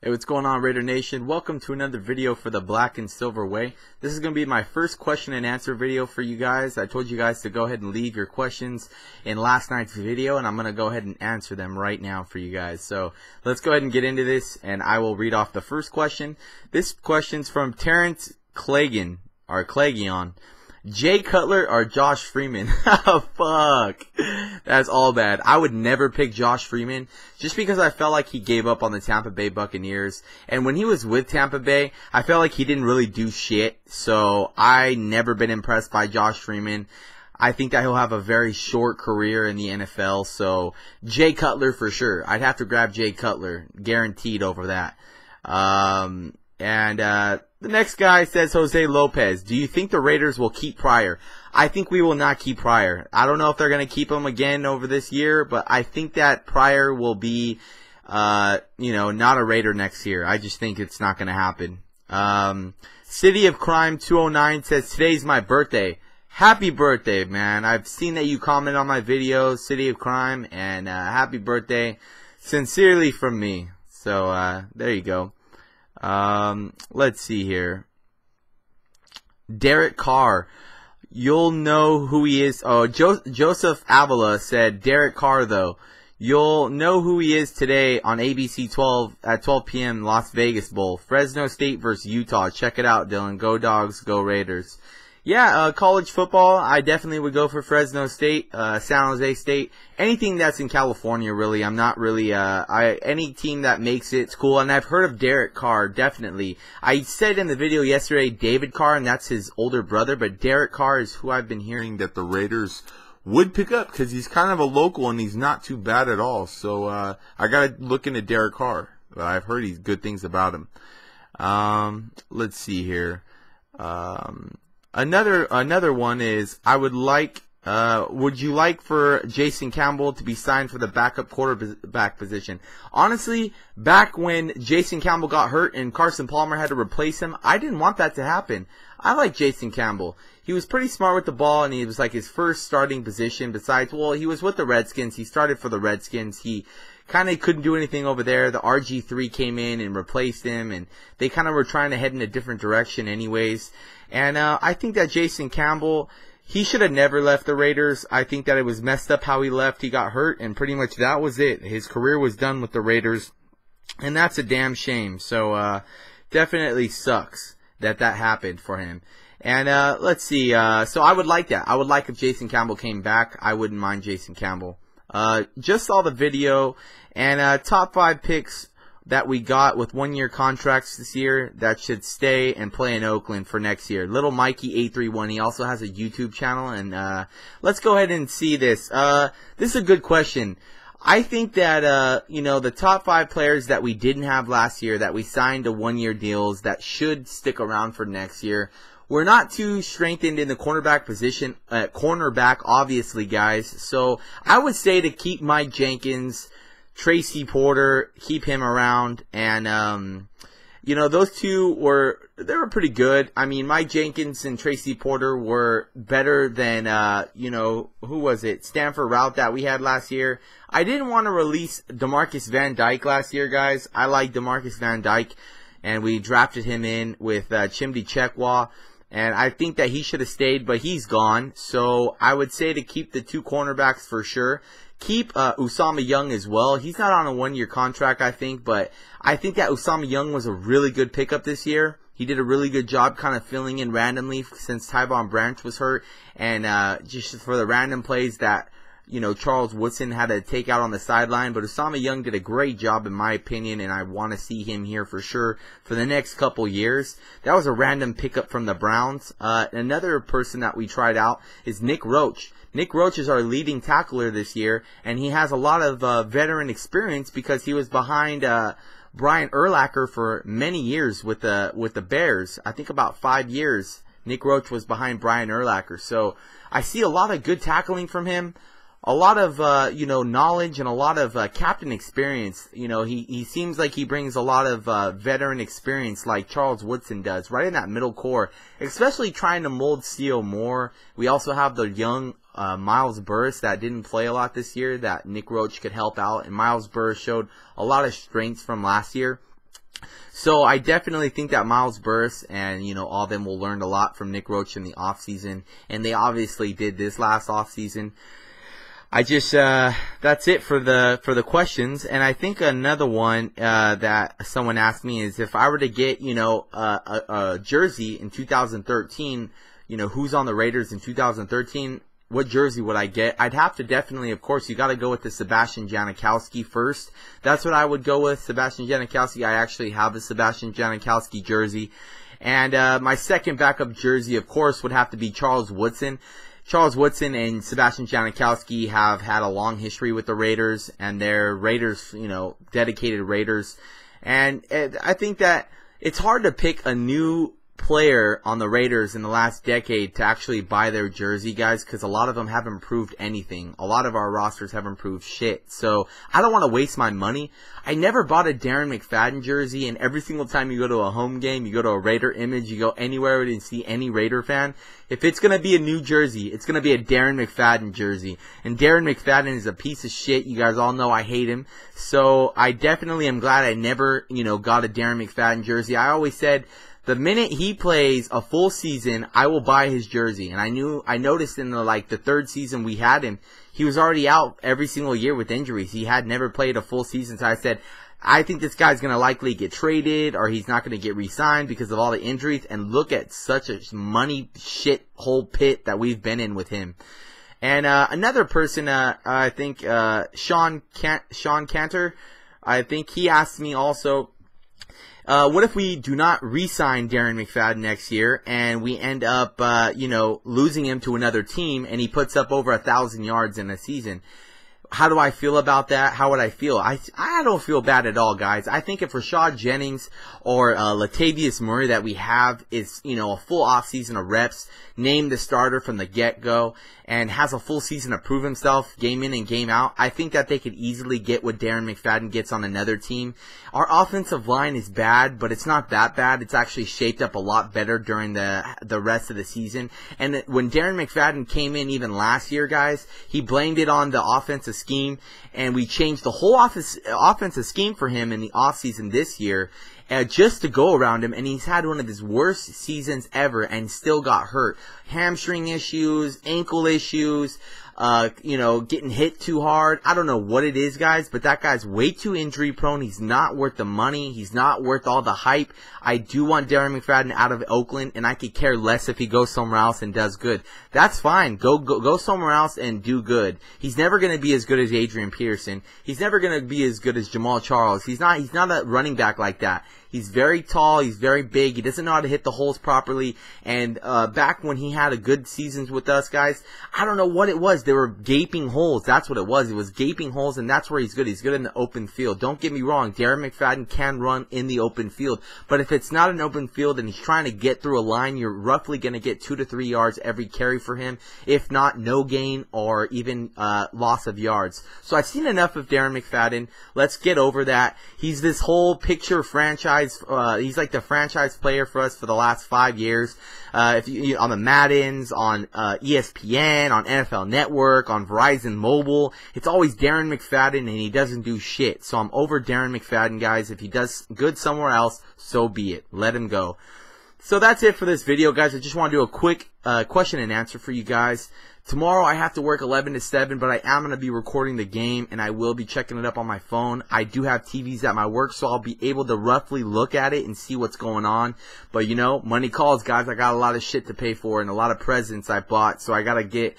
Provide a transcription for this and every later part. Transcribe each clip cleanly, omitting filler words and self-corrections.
Hey, what's going on, Raider Nation? Welcome to another video for the Black and Silver Way. This is going to be my first question and answer video for you guys. I told you guys to go ahead and leave your questions in last night's video, and I'm going to go ahead and answer them right now for you guys. So let's go ahead and get into this, and I will read off the first question. This question's from Terrence Clagion, or Clagion. Jay Cutler or Josh Freeman? Oh, fuck. That's all bad. I would never pick Josh Freeman just because I felt like he gave up on the Tampa Bay Buccaneers. And when he was with Tampa Bay, I felt like he didn't really do shit. So I never been impressed by Josh Freeman. I think that he'll have a very short career in the NFL. So Jay Cutler for sure. I'd have to grab Jay Cutler. Guaranteed over that. The next guy says Jose Lopez. Do you think the Raiders will keep Pryor? I think we will not keep Pryor. I don't know if they're going to keep him again over this year, but I think that Pryor will be, not a Raider next year. I just think it's not going to happen. City of Crime 209 says, today's my birthday. Happy birthday, man. I've seen that you comment on my videos, City of Crime, and happy birthday. Sincerely from me. So, there you go. Let's see here. Derek Carr. You'll know who he is. Oh, Joseph Avila said, Derek Carr, though. You'll know who he is today on ABC 12 at 12 p.m. Las Vegas Bowl. Fresno State versus Utah. Check it out, Dylan. Go Dogs, go Raiders. Yeah, college football, I definitely would go for Fresno State, San Jose State, anything that's in California, really. I'm not really, any team that makes it's cool. And I've heard of Derek Carr, definitely. I said in the video yesterday, David Carr, and that's his older brother, but Derek Carr is who I've been hearing that the Raiders would pick up, because he's kind of a local and he's not too bad at all. So, I gotta look into Derek Carr. I've heard good things about him. Let's see here. Another one is, would you like for Jason Campbell to be signed for the backup quarterback position? Honestly, back when Jason Campbell got hurt and Carson Palmer had to replace him, I didn't want that to happen. I like Jason Campbell. He was pretty smart with the ball, and he was like his first starting position. Besides, well, he was with the Redskins. He started for the Redskins. He kind of couldn't do anything over there. The RG3 came in and replaced him, and they kind of were trying to head in a different direction anyways. And I think that Jason Campbell, he should have never left the Raiders. I think that it was messed up how he left. He got hurt, and pretty much that was it. His career was done with the Raiders, and that's a damn shame. So definitely sucks that happened for him. And let's see. So I would like that. I would like if Jason Campbell came back. I wouldn't mind Jason Campbell. Just saw the video, and top 5 picks that we got with 1-year contracts this year that should stay and play in Oakland for next year. Little Mikey 831. He also has a YouTube channel, and let's go ahead and see this. This is a good question. I think that the top 5 players that we didn't have last year that we signed to 1-year deals that should stick around for next year. We're not too strengthened in the cornerback position, cornerback obviously, guys. So I would say to keep Mike Jenkins, Tracy Porter, keep him around, and those two were pretty good. I mean, Mike Jenkins and Tracy Porter were better than who was it? Stanford route that we had last year. I didn't want to release DeMarcus Van Dyke last year, guys. I like DeMarcus Van Dyke, and we drafted him in with Chimdi Chekwa. And I think that he should have stayed, but he's gone. So I would say to keep the 2 cornerbacks for sure. Keep Usama Young as well. He's not on a 1-year contract, I think, but I think that Usama Young was a really good pickup this year. He did a really good job kind of filling in randomly since Tyvon Branch was hurt, and just for the random plays that Charles Woodson had to take out on the sideline. But Usama Young did a great job in my opinion, and I want to see him here for sure for the next couple years. That was a random pickup from the Browns. Another person that we tried out is Nick Roach. Nick Roach is our leading tackler this year, and he has a lot of veteran experience because he was behind Brian Urlacher for many years with the Bears. I think about 5 years Nick Roach was behind Brian Urlacher. So I see a lot of good tackling from him. A lot of, knowledge and a lot of captain experience. He seems like he brings a lot of veteran experience like Charles Woodson does, right in that middle core, especially trying to mold Theo Moore. We also have the young Miles Burris that didn't play a lot this year that Nick Roach could help out, and Miles Burris showed a lot of strengths from last year. So I definitely think that Miles Burris and, you know, all of them will learn a lot from Nick Roach in the offseason. And they obviously did this last offseason. I just, that's it for the questions. And I think another one, that someone asked me is if I were to get, you know, a jersey in 2013, you know, who's on the Raiders in 2013, what jersey would I get? I'd have to definitely, of course, you got to go with the Sebastian Janikowski first. That's what I would go with, Sebastian Janikowski. I actually have a Sebastian Janikowski jersey. And my second backup jersey, of course, would have to be Charles Woodson. Charles Woodson and Sebastian Janikowski have had a long history with the Raiders, and they're Raiders, you know, dedicated Raiders. And I think that it's hard to pick a new player on the Raiders in the last decade to actually buy their jersey, guys, because a lot of them haven't improved anything. A lot of our rosters haven't improved shit. So I don't want to waste my money. I never bought a Darren McFadden jersey, and every single time you go to a home game, you go to a Raider Image, you go anywhere and see any Raider fan, if it's going to be a new jersey, it's going to be a Darren McFadden jersey. And Darren McFadden is a piece of shit. You guys all know I hate him. So I definitely am glad I never, you know, got a Darren McFadden jersey. I always said, the minute he plays a full season, I will buy his jersey. And I noticed in the third season we had him, he was already out every single year with injuries. He had never played a full season. So I said, I think this guy's going to likely get traded, or he's not going to get re-signed because of all the injuries. And look at such a money shit hole pit that we've been in with him. And another person, I think Sean Cantor, I think he asked me also, what if we do not re-sign Darren McFadden next year and we end up, you know, losing him to another team and he puts up over 1,000 yards in a season? How do I feel about that? How would I feel? I don't feel bad at all, guys. I think if Rashad Jennings or Latavius Murray that we have is, you know, a full offseason of reps, named the starter from the get-go, and has a full season to prove himself game in and game out, I think that they could easily get what Darren McFadden gets on another team. Our offensive line is bad, but it's not that bad. It's actually shaped up a lot better during the rest of the season. And when Darren McFadden came in even last year, guys, he blamed it on the offensive scheme, and we changed the whole offensive scheme for him in the offseason this year. Just to go around him, and he's had one of his worst seasons ever and still got hurt. Hamstring issues, ankle issues, you know, getting hit too hard. I don't know what it is, guys, but that guy's way too injury prone. He's not worth the money. He's not worth all the hype. I do want Darren McFadden out of Oakland, and I could care less if he goes somewhere else and does good. That's fine. Go somewhere else and do good. He's never going to be as good as Adrian Peterson. He's never going to be as good as Jamal Charles. He's not a running back like that. He's very tall. He's very big. He doesn't know how to hit the holes properly. And back when he had a good seasons with us, guys, I don't know what it was. There were gaping holes. That's what it was. It was gaping holes, and that's where he's good. He's good in the open field. Don't get me wrong. Darren McFadden can run in the open field. But if it's not an open field and he's trying to get through a line, you're roughly going to get 2 to 3 yards every carry for him. If not, no gain or even loss of yards. So I've seen enough of Darren McFadden. Let's get over that. He's this whole picture franchise. He's like the franchise player for us for the last 5 years. If you on the Maddens, on ESPN, on NFL Network, on Verizon Mobile, it's always Darren McFadden, and he doesn't do shit. So I'm over Darren McFadden, guys. If he does good somewhere else, so be it. Let him go. So that's it for this video, guys. I just want to do a quick question and answer for you guys. Tomorrow I have to work 11 to 7, but I am going to be recording the game, and I will be checking it up on my phone. I do have TVs at my work, so I'll be able to roughly look at it and see what's going on. But, you know, money calls, guys. I got a lot of shit to pay for and a lot of presents I bought, so I got to get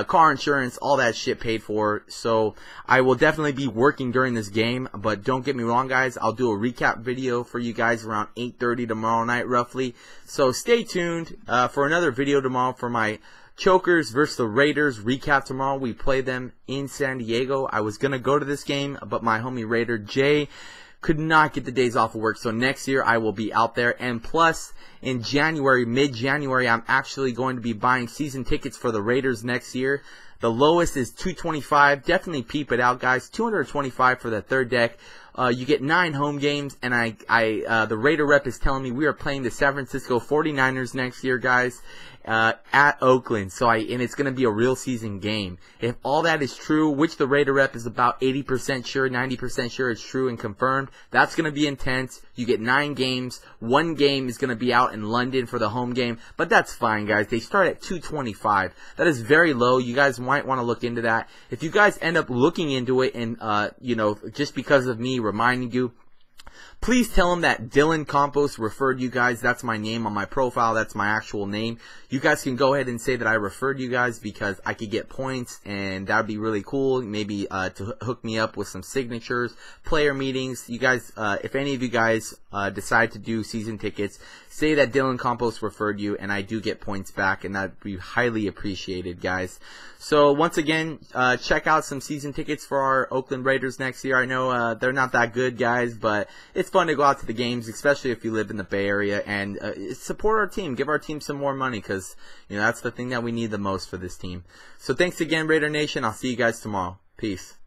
car insurance, all that shit paid for. So I will definitely be working during this game, but don't get me wrong, guys. I'll do a recap video for you guys around 8:30 tomorrow night, roughly. So stay tuned for another video tomorrow for my Chokers versus the Raiders recap tomorrow. We play them in San Diego. I was going to go to this game, but my homie Raider Jay could not get the days off of work. So next year I will be out there. And plus, in January, mid-January, I'm actually going to be buying season tickets for the Raiders next year. The lowest is $225. Definitely peep it out, guys. $225 for the third deck. You get 9 home games, and the Raider rep is telling me we are playing the San Francisco 49ers next year, guys. at Oakland. And it's going to be a real season game. If all that is true, which the Raider rep is about 80% sure, 90% sure it's true and confirmed, that's going to be intense. You get 9 games. 1 game is going to be out in London for the home game, but that's fine, guys. They start at 225. That is very low. You guys might want to look into that. If you guys end up looking into it and, just because of me reminding you, please tell them that Dylan Campos referred you guys. That's my name on my profile. That's my actual name. You guys can go ahead and say that I referred you guys because I could get points, and that would be really cool. Maybe to hook me up with some signatures, player meetings. You guys, if any of you guys decide to do season tickets, say that Dylan Campos referred you, and I do get points back, and that would be highly appreciated, guys. So once again, check out some season tickets for our Oakland Raiders next year. I know they're not that good, guys, but it's fun to go out to the games, especially if you live in the Bay Area, and support our team. Give our team some more money because, that's the thing that we need the most for this team. So thanks again, Raider Nation. I'll see you guys tomorrow. Peace.